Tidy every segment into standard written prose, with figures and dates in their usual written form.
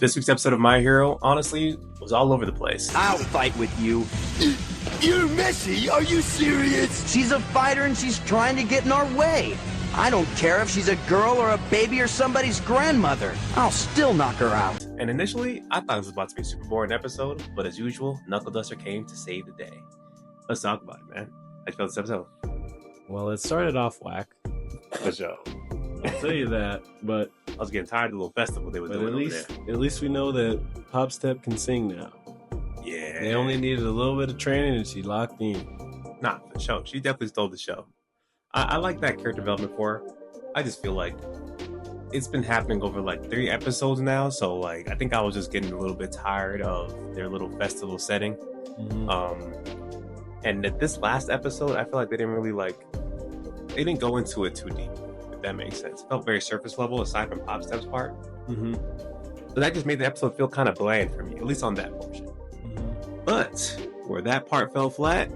This week's episode of My Hero, honestly, was all over the place. I'll fight with you. You're Missy? Are you serious? She's a fighter and she's trying to get in our way. I don't care if she's a girl or a baby or somebody's grandmother. I'll still knock her out. And initially, I thought it was about to be a super boring episode, but as usual, Knuckle Duster came to save the day. Let's talk about it, man. How'd you feel this episode? Well, it started off whack. For sure. I'll tell you that, but I was getting tired of the little festival they were doing over there. At least we know that Pop Step can sing now. Yeah. They only needed a little bit of training and she locked in. Nah, for sure. She definitely stole the show. I like that character development for her. I just feel like it's been happening over like 3 episodes now, so like I think I was just getting a little bit tired of their little festival setting. And that this last episode, I feel like they didn't go into it too deep, if that makes sense. It felt very surface level aside from Pop Step's part. So that just made the episode feel kind of bland for me, at least on that portion. But where that part fell flat,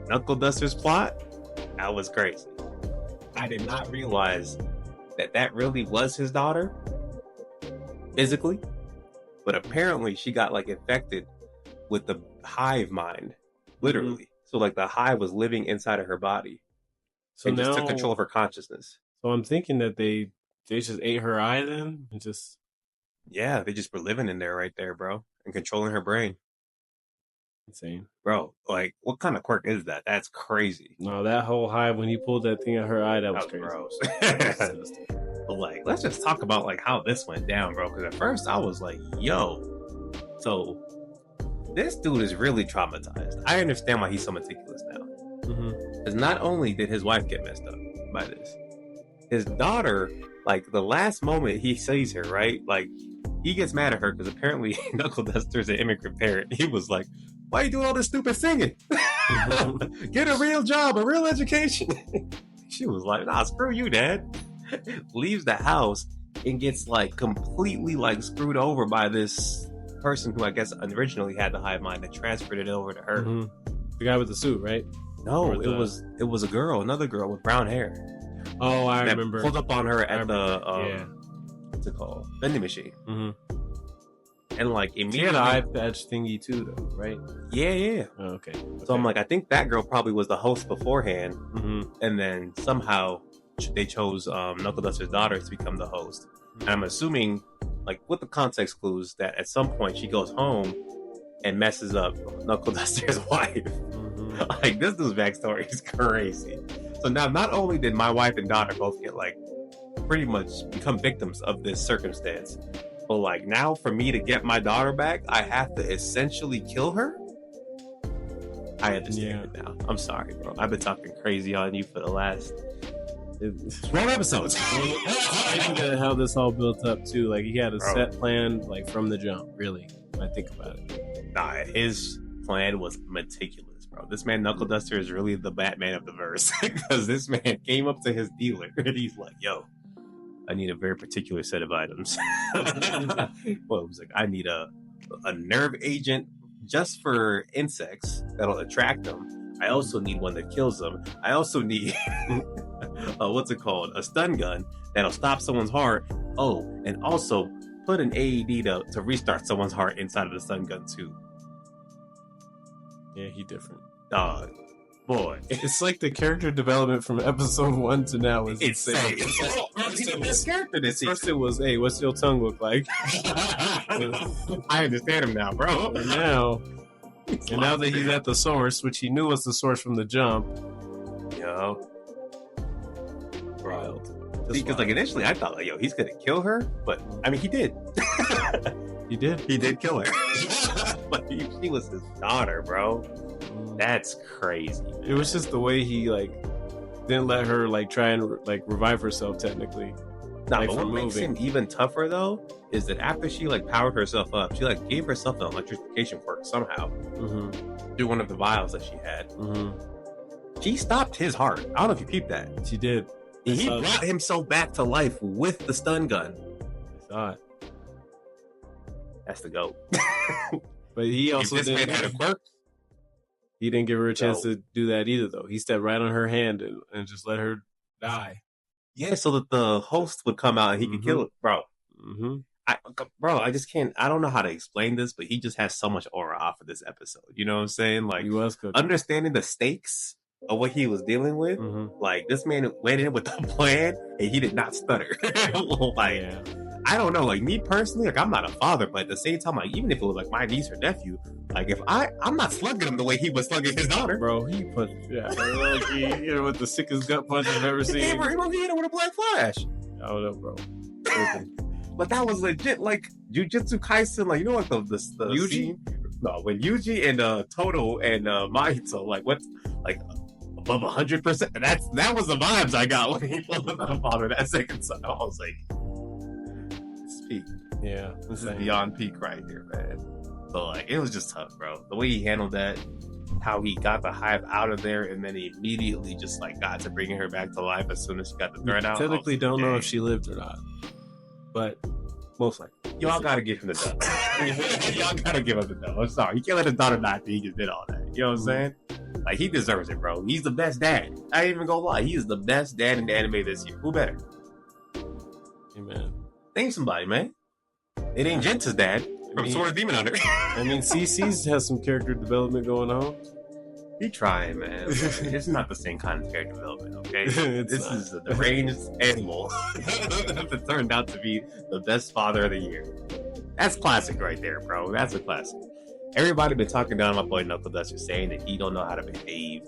Knuckle Duster's plot, that was crazy. I did not realize that really was his daughter physically, but apparently she got like infected with the hive mind, literally. So like the hive was living inside of her body, so and just took control of her consciousness. So I'm thinking that they just ate her eye then, and just they just were living in there right there, bro, and controlling her brain. Insane, bro. Like, what kind of quirk is that? That's crazy. No, that whole hive when he pulled that thing out her eye, that was crazy. Gross. But like, let's just talk about like how this went down, bro. Because at first I was like, "Yo, so this dude is really traumatized." I understand why he's so meticulous now. Because not only did his wife get messed up by this, his daughter, like the last moment he sees her, right? Like he gets mad at her because apparently Knuckle Duster's an immigrant parent. He was like, "Why are you doing all this stupid singing? Get a real job, a real education." She was like, "Nah, screw you, Dad." Leaves the house and gets like completely like screwed over by this person who I guess originally had the hive mind and transferred it over to her. The guy with the suit, right? No, it was a girl, another girl with brown hair. Oh, I remember. Pulled up on her at the what's it called? Vending machine. And like immediately, she had an eye patch thingy too, though, right? Yeah. Oh, okay. So I'm like, I think that girl probably was the host beforehand, and then somehow they chose Knuckle Duster's daughter to become the host. And I'm assuming, like with the context clues, that at some point she goes home and messes up Knuckle Duster's wife. Like this dude's backstory is crazy. So now, not only did my wife and daughter both get like pretty much become victims of this circumstance, but like now for me to get my daughter back, I have to essentially kill her. I understand it now. I'm sorry, bro. I've been talking crazy on you for the last 12 episodes. I think that how this all built up too. Like he had a set plan, like from the jump. Really, when I think about it. Nah, his plan was meticulous, bro. This man Knuckle Duster is really the Batman of the verse because this man came up to his dealer and he's like, "Yo, I need a very particular set of items." Well, it was like, I need a nerve agent just for insects that'll attract them. I also need one that kills them. I also need what's it called? A stun gun that'll stop someone's heart. Oh, and also put an AED to restart someone's heart inside of the stun gun too. Yeah, he different. Dog. Boy. It's like the character development from episode 1 to now is insane. This character this season. First it was, "Hey, what's your tongue look like?" I understand him now, bro. And now that he's at the source, which he knew was the source from the jump. Yo. Wild. Because like initially I thought like, yo, he's gonna kill her, but I mean he did. He did kill her. But she was his daughter, bro. That's crazy, man. It was just the way he like didn't let her like try and like revive herself technically. Nah, but what makes him even tougher though is that after she like powered herself up, she like gave herself an electrification quirk somehow through one of the vials that she had. She stopped his heart. I don't know if you peeped that. She did. He brought himself back to life with the stun gun. I saw it. That's the GOAT. But he also didn't have a quirk. He didn't give her a chance to do that either, though. He stepped right on her hand and just let her die. Yeah, so that the host would come out and he could kill it, bro. Bro, I just can't. I don't know how to explain this, but he just has so much aura off of this episode. You know what I'm saying? Like, He was cooking. understanding the stakes of what he was dealing with. Like, this man went in with a plan, and he did not stutter. Like, Yeah. I don't know. Like, me personally, like, I'm not a father, but at the same time, like, even if it was like my niece or nephew, like, if I'm not slugging him the way he was slugging his daughter. Bro, he put like he hit her with the sickest gut punch I've ever seen. He hit her with a black flash. I don't know, bro. But that was legit, like Jujutsu Kaisen, like, you know, like the Yuji? scene? No, when Yuji and Toto and Mahito, like, what, like above 100%. That was the vibes I got when he pulled the father that second son. I was like, it's peak. Yeah, This is beyond peak right here, man. So like, it was just tough, bro. The way he handled that, how he got the hive out of there, and then he immediately just like got to bringing her back to life as soon as she got the threat out. Technically, don't know if she lived or not, but most likely. Y'all gotta give him the dub. Y'all gotta give him the dub. I'm sorry. You can't let his daughter die after he just did all that. You know what I'm saying? Like, he deserves it, bro. He's the best dad. I ain't even gonna lie. He is the best dad in the anime this year. Who better? Amen. Name somebody, man. It ain't Genta's dad from Sword of Demon Hunter. I mean, CC's has some character development going on. He trying, man. It's not the same kind of character development, okay? It's This not. is a deranged animal that turned out to be the best father of the year. That's classic right there, bro. That's a classic. Everybody been talking down my boy Knuckle Duster, saying that he don't know how to behave.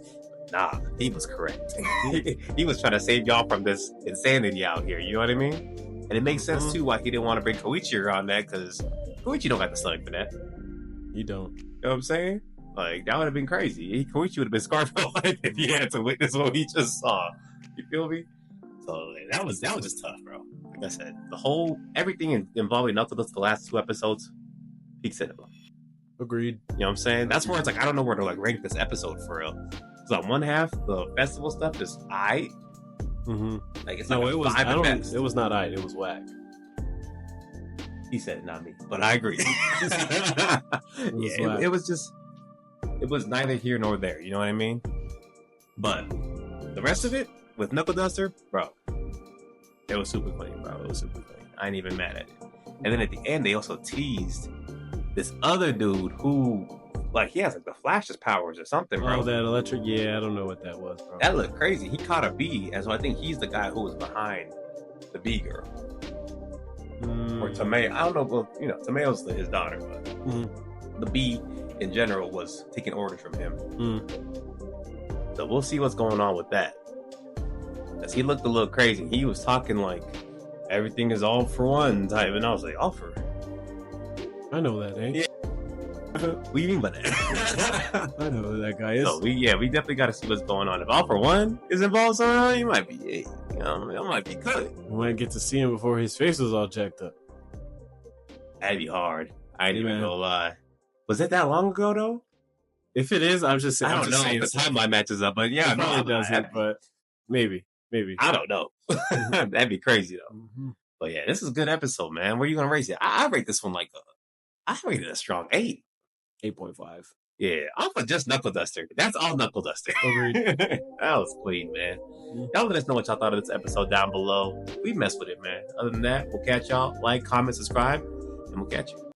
But nah, he was correct. He was trying to save y'all from this insanity out here. You know what I mean? And it makes sense too why he didn't want to bring Koichi around that, because Koichi don't got the stomach for that. You don't. You know what I'm saying? Like, that would have been crazy. Koichi would have been scarred for life if he had to witness what he just saw. You feel me? So that was just tough, bro. Like I said, everything involving Knuckle Duster, the last 2 episodes, peak cinema. Agreed. You know what I'm saying? That's where it's like, I don't know where to like rank this episode for real. Because on one half, the festival stuff is aight. Like, it's No, like it was. 5 I at don't. best. It was not aight. It was whack. He said, not me, but I agree. It was just, it was neither here nor there. You know what I mean? But the rest of it with Knuckle Duster, bro, it was super clean, bro. It was super clean. I ain't even mad at it. And then at the end, they also teased this other dude who, like, he has like the Flash's powers or something, bro. Oh, that electric. Yeah, I don't know what that was, bro. That looked crazy. He caught a bee, and so I think he's the guy who was behind the bee girl. Or Tomeo. I don't know, well, you know, Tomeo's his daughter, but the bee in general was taking orders from him. So we'll see what's going on with that. Because he looked a little crazy. He was talking like everything is all for one type, and I was like, all for? I know that, eh? Yeah. What do you mean by that? I know who that guy is. So we definitely got to see what's going on. If all for one is involved somehow, you might be, that might be good. We might get to see him before his face was all jacked up. That'd be hard. I ain't even gonna lie. Was it that long ago though? If it is, I'm just saying. I don't know if the timeline matches up, but yeah, it probably doesn't. But maybe. I don't know. That'd be crazy though. But yeah, this is a good episode, man. Where you gonna rate it? I rate this one like I rate it a strong 8. 8.5. Yeah, off of just Knuckle Duster. That's all Knuckle Duster. Agreed. That was clean, man. Y'all let us know what y'all thought of this episode down below. We messed with it, man. Other than that, we'll catch y'all. Like, comment, subscribe, and we'll catch you.